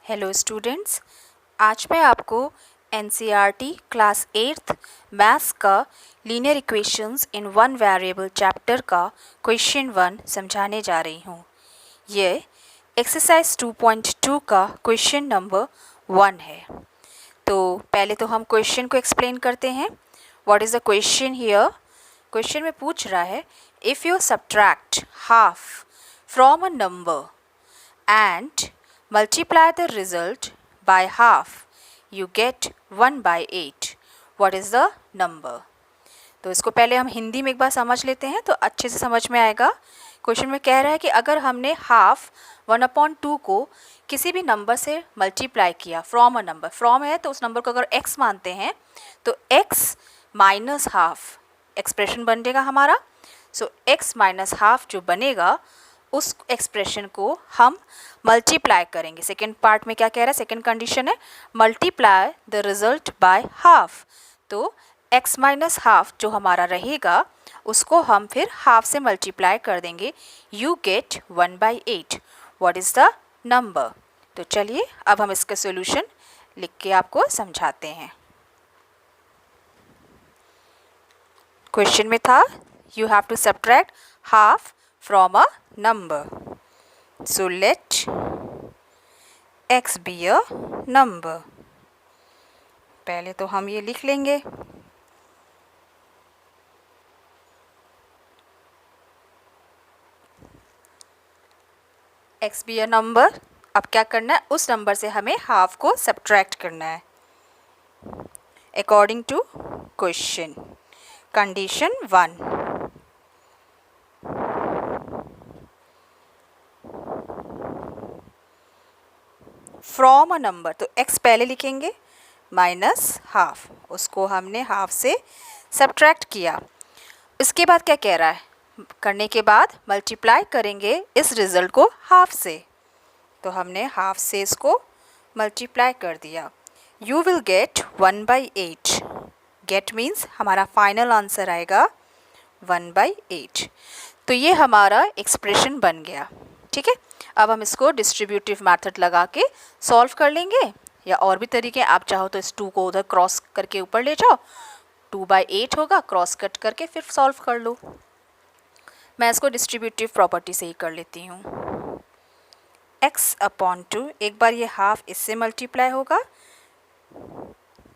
Hello students, आज मैं आपको एनसीईआरटी क्लास 8th मैथ्स का linear equations in one variable chapter का क्वेश्चन 1 समझाने जा रही हूँ। ये एक्सरसाइज 2.2 का क्वेश्चन नंबर 1 है। तो पहले तो हम क्वेश्चन को एक्सप्लेन करते हैं। What is the question here? Question में पूछ रहा है, if you subtract half from a number and multiply the result by half, you get 1/8. What is the number? तो इसको पहले हम हिंदी में एक बार समझ लेते हैं तो अच्छे से समझ में आएगा। क्वेश्चन में कह रहा है कि अगर हमने हाफ 1/2 को किसी भी नंबर से मल्टीप्लाई किया, फ्रॉम अ नंबर, फ्रॉम है तो उस नंबर को अगर x मानते हैं तो x माइनस हाफ एक्सप्रेशन बनेगा हमारा। सो x माइनस हाफ जो बनेगा उस एक्सप्रेशन को हम मल्टीप्लाई करेंगे। सेकेंड पार्ट में क्या कह रहा है, सेकेंड कंडीशन है multiply the result by half. तो x माइनस हाफ जो हमारा रहेगा उसको हम फिर हाफ से मल्टीप्लाई कर देंगे। You get 1/8। What is the number? तो चलिए अब हम इसका सोल्यूशन लिख के आपको समझाते हैं। क्वेश्चन में था you have to subtract half from a number. So let x be a number. पहले तो हम ये लिख लेंगे। x be a number। अब क्या करना है, उस नंबर से हमें हाफ को सब्ट्रैक्ट करना है according to question. Condition 1, from a number, तो x पहले लिखेंगे माइनस हाफ, उसको हमने हाफ से सब्ट्रैक्ट किया। उसके बाद क्या कह रहा है, करने के बाद मल्टीप्लाई करेंगे इस रिज़ल्ट को हाफ से। तो हमने हाफ से इसको मल्टीप्लाई कर दिया। You will get 1/8। Get means हमारा फाइनल आंसर आएगा 1/8। तो ये हमारा एक्सप्रेशन बन गया। ठीक है, अब हम इसको डिस्ट्रीब्यूटिव मेथड लगा के सॉल्व कर लेंगे, या और भी तरीके आप चाहो तो इस 2 को उधर क्रॉस करके ऊपर ले जाओ, 2/8 होगा, क्रॉस कट करके फिर सॉल्व कर लो। मैं इसको डिस्ट्रीब्यूटिव प्रॉपर्टी से ही कर लेती हूँ। x/2, एक बार ये हाफ इससे मल्टीप्लाई होगा,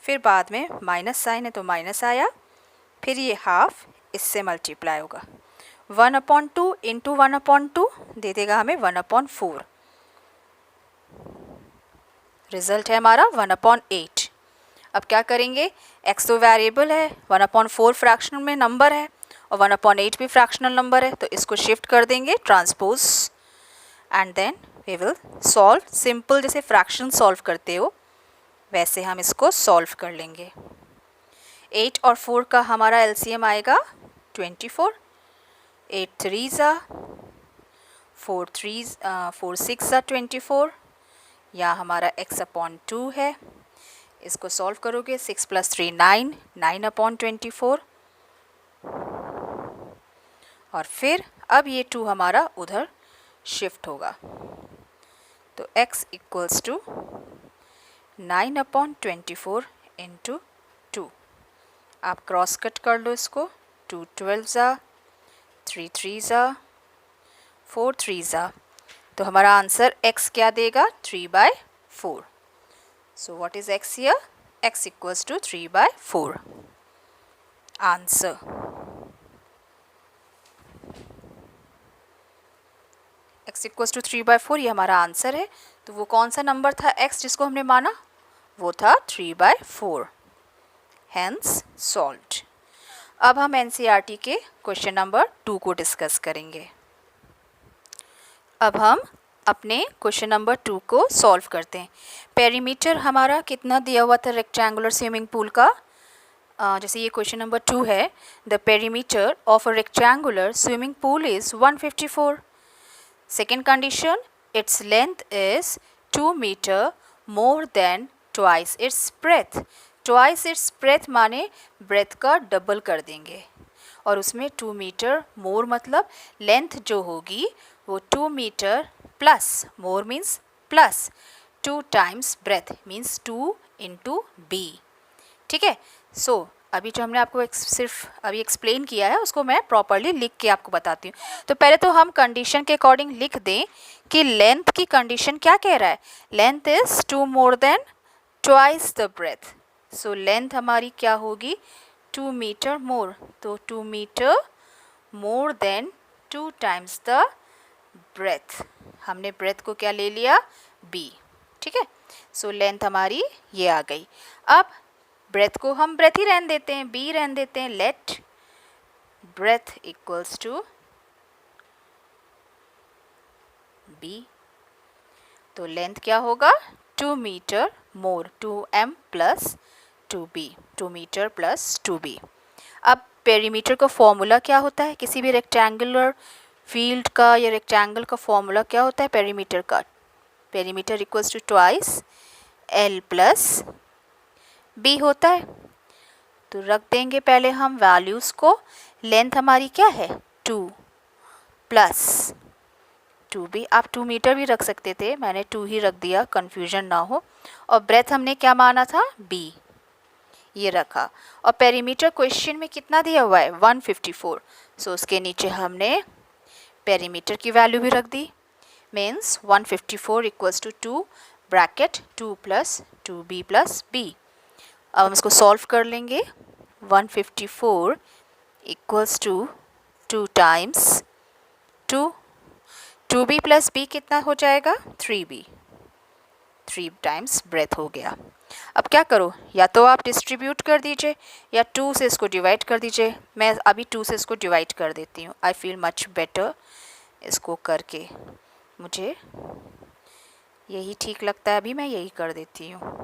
फिर बाद में माइनस साइन है तो माइनस आया, फिर ये हाफ इससे मल्टीप्लाई होगा। 1/2 इंटू 1/2 दे देगा हमें 1/4। रिजल्ट है हमारा 1/8। अब क्या करेंगे, x तो वेरिएबल है, 1/4 फ्रैक्शनल में नंबर है और 1/8 भी फ्रैक्शनल नंबर है, तो इसको शिफ्ट कर देंगे transpose and then we will solve. Simple जैसे फ्रैक्शन सॉल्व करते हो वैसे हम इसको सॉल्व कर लेंगे। 8 और 4 का हमारा एलसीएम आएगा 24। 8 3s are 4 3s 4 6 are 24। यहाँ हमारा x/2 है, इसको सॉल्व करोगे 6 + 3 9, 9/24। और फिर अब ये 2 हमारा उधर शिफ्ट होगा, तो x = 9/24 इंटू 2। आप क्रॉस कट कर लो इसको, 2 12s are 3 3s are 4 3s are, तो हमारा आंसर x क्या देगा, 3/4। So what is x here? x = 3/4 answer. x = 3/4 ये हमारा आंसर है। तो वो कौन सा नंबर था x जिसको हमने माना, वो था 3/4, हैंस सॉल्व्ड। अब हम एनसीईआरटी के क्वेश्चन नंबर 2 को डिस्कस करेंगे। अब हम अपने क्वेश्चन नंबर 2 को सॉल्व करते हैं। पेरीमीटर हमारा कितना दिया हुआ था रेक्टेंगुलर स्विमिंग पूल का, जैसे ये क्वेश्चन नंबर 2 है, the perimeter of a rectangular swimming pool is 154। Second condition, its length is 2 metre more than twice its breadth. Twice its breadth माने ब्रेथ का डबल कर देंगे, और उसमें 2 मीटर मोर मतलब लेंथ जो होगी वो 2 metre plus, more means plus 2 times breadth means 2 into B. ठीक है। सो अभी जो हमने आपको सिर्फ अभी एक्सप्लेन किया है उसको मैं प्रॉपरली लिख के आपको बताती हूँ। तो पहले तो हम कंडीशन के अकॉर्डिंग लिख दें कि लेंथ की कंडीशन क्या कह रहा है, length is 2 more than twice the breadth. So length हमारी क्या होगी, 2 मीटर मोर, तो 2 metre more than 2 times the breadth. हमने ब्रेथ को क्या ले लिया, बी। ठीक है। सो लेंथ हमारी ये आ गई। अब ब्रेथ को हम ब्रेथ ही रहने देते हैं, बी रहने देते हैं। Let breadth equals to B. तो लेंथ क्या होगा, 2 metre more, 2m plus 2b, 2 metre plus 2b। अब पेरीमीटर का फॉर्मूला क्या होता है, किसी भी रेक्टेंगुलर फील्ड का या रेक्टेंगल का फॉर्मूला क्या होता है पेरीमीटर का, perimeter equals to twice l plus b होता है। तो रख देंगे पहले हम वैल्यूज़ को। लेंथ हमारी क्या है, 2 प्लस 2b, आप 2 मीटर भी रख सकते थे, मैंने 2 ही रख दिया, कन्फ्यूजन ना हो। और ब्रेथ हमने क्या माना था, b, ये रखा। और पेरीमीटर क्वेश्चन में कितना दिया हुआ है, 154। सो उसके नीचे हमने पेरीमीटर की वैल्यू भी रख दी, means 154 equals to 2 bracket 2 plus 2b plus b। अब हम इसको सॉल्व कर लेंगे। 154 equals to 2 times 2, 2b plus b कितना हो जाएगा, 3b, 3 टाइम्स ब्रेथ हो गया। अब क्या करो, या तो आप डिस्ट्रीब्यूट कर दीजिए या 2 से इसको डिवाइड कर दीजिए। मैं अभी 2 से इसको डिवाइड कर देती हूँ, आई फील मच बेटर इसको करके, मुझे यही ठीक लगता है, अभी मैं यही कर देती हूँ।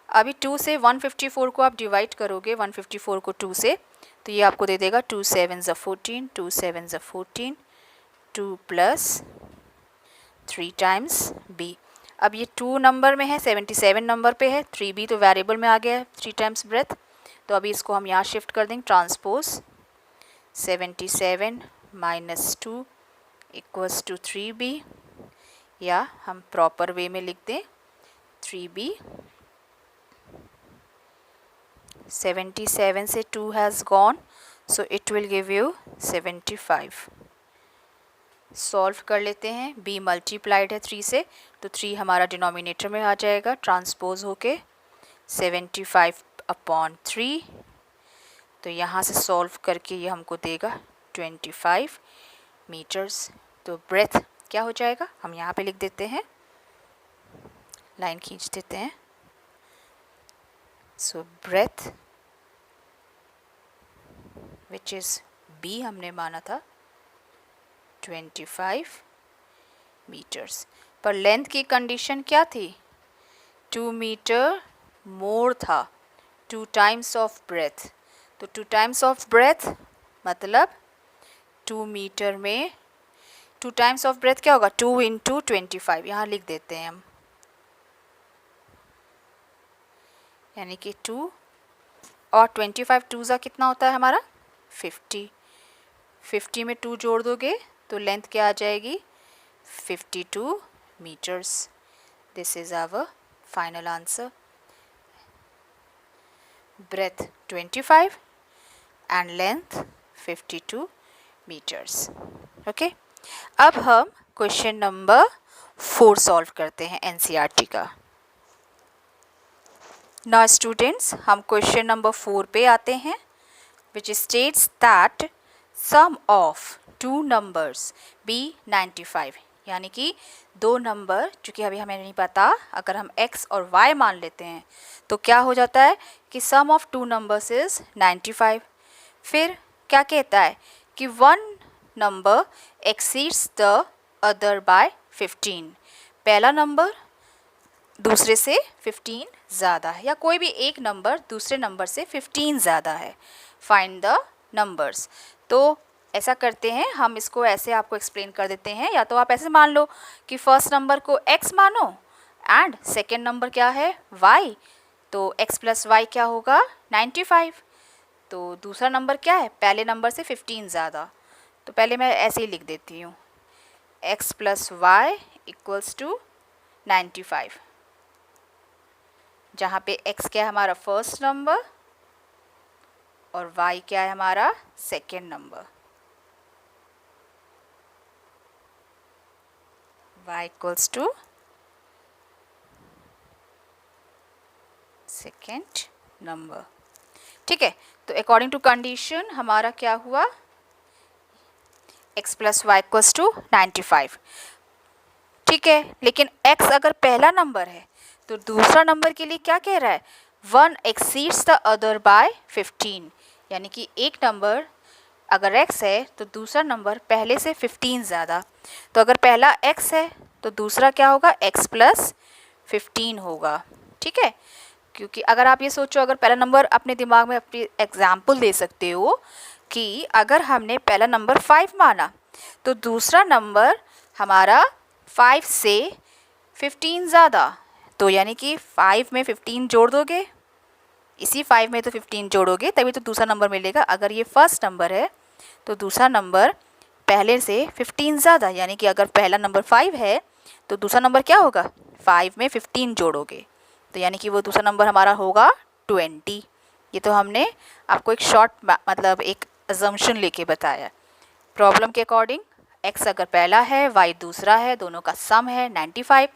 अभी 2 से 154 को आप डिवाइड करोगे, 154 को 2 से, तो ये आपको दे देगा 2 7 ज़ा 14, 2 7 ज़ा 14, 2 प्लस 3 टाइम्स b। अब ये 2 नंबर में है, 77 नंबर पे है, 3b तो वेरिएबल में आ गया है, 3 टाइम्स ब्रेथ। तो अभी इसको हम यहाँ शिफ्ट कर देंगे, transpose 77 minus 2 equals to 3b, या हम प्रॉपर वे में लिख दें 3b। 77 से 2 has gone, so it will give you 75। Solve कर लेते हैं, b मल्टीप्लाइड है 3 से, तो 3 हमारा डिनोमिनेटर में आ जाएगा, ट्रांसपोज होके 75 अपॉन 3। तो यहाँ से सॉल्व करके ये हमको देगा 25 मीटर्स। तो ब्रेथ क्या हो जाएगा, हम यहाँ पे लिख देते हैं, लाइन खींच देते हैं। सो ब्रेथ विच इज़ b हमने माना था 25 मीटर्स। पर लेंथ की कंडीशन क्या थी, 2 मीटर मोर था, 2 टाइम्स ऑफ ब्रेथ। तो 2 टाइम्स ऑफ ब्रेथ मतलब 2 मीटर में 2 टाइम्स ऑफ ब्रेथ क्या होगा, 2 इंटू 25, यहाँ लिख देते हैं हम, यानी कि 2 और 25, 2 ज़ा कितना होता है हमारा 50, 50 में 2 जोड़ दोगे तो लेंथ क्या आ जाएगी 52 metres. This is our final answer, breadth 25 and length 52 metres. Okay. अब हम क्वेश्चन नंबर 4 सॉल्व करते हैं एनसीईआरटी का। नाउ स्टूडेंट्स, हम क्वेश्चन नंबर 4 पे आते हैं, which states that sum of two numbers be 95। यानी कि 2 नंबर, चूँकि अभी हमें नहीं पता, अगर हम x और y मान लेते हैं तो क्या हो जाता है कि sum of two numbers is 95। फिर क्या कहता है कि 1 number exceeds the other by 15। पहला नंबर दूसरे से 15 ज़्यादा है, या कोई भी एक नंबर दूसरे नंबर से 15 ज़्यादा है। Find the numbers. तो ऐसा करते हैं, हम इसको ऐसे आपको एक्सप्लेन कर देते हैं, या तो आप ऐसे मान लो कि फर्स्ट नंबर को x मानो एंड सेकेंड नंबर क्या है y, तो x प्लस वाई क्या होगा 95। तो दूसरा नंबर क्या है, पहले नंबर से 15 ज़्यादा, तो पहले मैं ऐसे ही लिख देती हूँ, x plus Y equals to 95, जहाँ पे x क्या है हमारा फर्स्ट नंबर और y क्या है हमारा second number. y equals to second number. ठीक है, तो अकॉर्डिंग टू कंडीशन हमारा क्या हुआ, x plus Y equals to 95। ठीक है, लेकिन x अगर पहला नंबर है तो दूसरा नंबर के लिए क्या कह रहा है, 1 एक्सीड्स द अदर बाय 15, यानी कि एक नंबर अगर x है तो दूसरा नंबर पहले से 15 ज़्यादा। तो अगर पहला x है तो दूसरा क्या होगा, x प्लस 15 होगा। ठीक है, क्योंकि अगर आप ये सोचो, अगर पहला नंबर अपने दिमाग में अपनी एग्जाम्पल दे सकते हो कि अगर हमने पहला नंबर 5 माना तो दूसरा नंबर हमारा 5 से 15 ज़्यादा, तो यानी कि 5 में 15 जोड़ दोगे, इसी 5 में तो 15 जोड़ोगे तभी तो दूसरा नंबर मिलेगा। अगर ये फर्स्ट नंबर है तो दूसरा नंबर पहले से 15 ज़्यादा, यानी कि अगर पहला नंबर 5 है तो दूसरा नंबर क्या होगा, 5 में 15 जोड़ोगे तो यानी कि वो दूसरा नंबर हमारा होगा 20। ये तो हमने आपको एक शॉर्ट मतलब एक अजम्पशन लेके बताया। प्रॉब्लम के अकॉर्डिंग x अगर पहला है y दूसरा है, दोनों का सम है 95,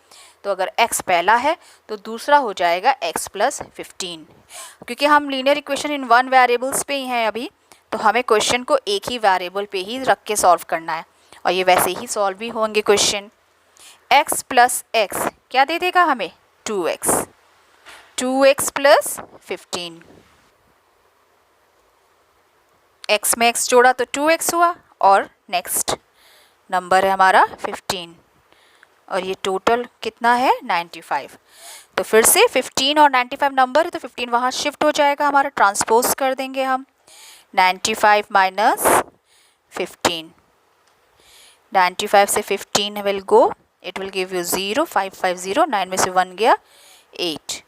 तो अगर x पहला है तो दूसरा हो जाएगा x प्लस 15। क्योंकि हम linear equation in one variables पे ही हैं अभी, तो हमें क्वेश्चन को एक ही वेरिएबल पे ही रख के सॉल्व करना है और ये वैसे ही सॉल्व भी होंगे क्वेश्चन। x प्लस x क्या दे देगा हमें, 2x, 2x प्लस 15, x में x जोड़ा तो 2x हुआ और नेक्स्ट नंबर है हमारा 15 और ये टोटल कितना है 95। तो फिर से 15 और 95 नंबर है तो 15 वहाँ शिफ्ट हो जाएगा हमारा, ट्रांसपोज कर देंगे हम, 95 माइनस 15, 95 से 15 will go, it will give you 0, 5 5 0, 9 में से 1 गया 8,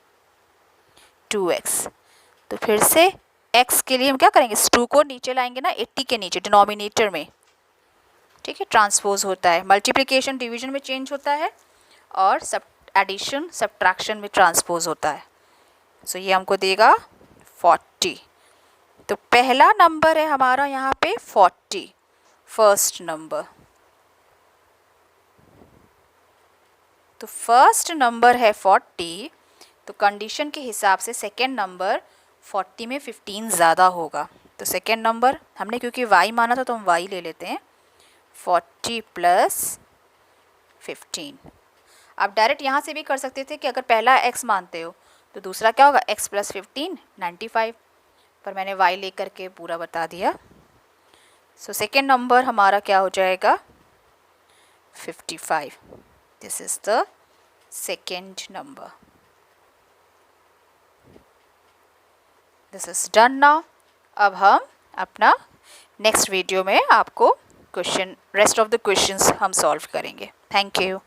2x। तो फिर से x के लिए हम क्या करेंगे, इस 2 को नीचे लाएंगे ना 80 के नीचे डिनोमिनेटर में। ठीक है, ट्रांसपोज होता है, मल्टीप्लिकेशन डिवीजन में चेंज होता है और सब एडिशन सब्ट्रैक्शन में ट्रांसपोज होता है। सो ये हमको देगा 40। तो पहला नंबर है हमारा यहाँ पे 40, फर्स्ट नंबर। तो फर्स्ट नंबर है 40, तो कंडीशन के हिसाब से सेकेंड नंबर 40 में 15 ज़्यादा होगा। तो सेकेंड नंबर हमने क्योंकि y माना था तो हम y ले लेते हैं, 40 प्लस 15। आप डायरेक्ट यहाँ से भी कर सकते थे कि अगर पहला x मानते हो तो दूसरा क्या होगा, x प्लस 15 95, पर मैंने y ले करके पूरा बता दिया। सो सेकेंड नंबर हमारा क्या हो जाएगा 55। This is the second number. This is done now. अब हम अपना नेक्स्ट वीडियो में आपको question, rest of the questions हम सॉल्व करेंगे। Thank you.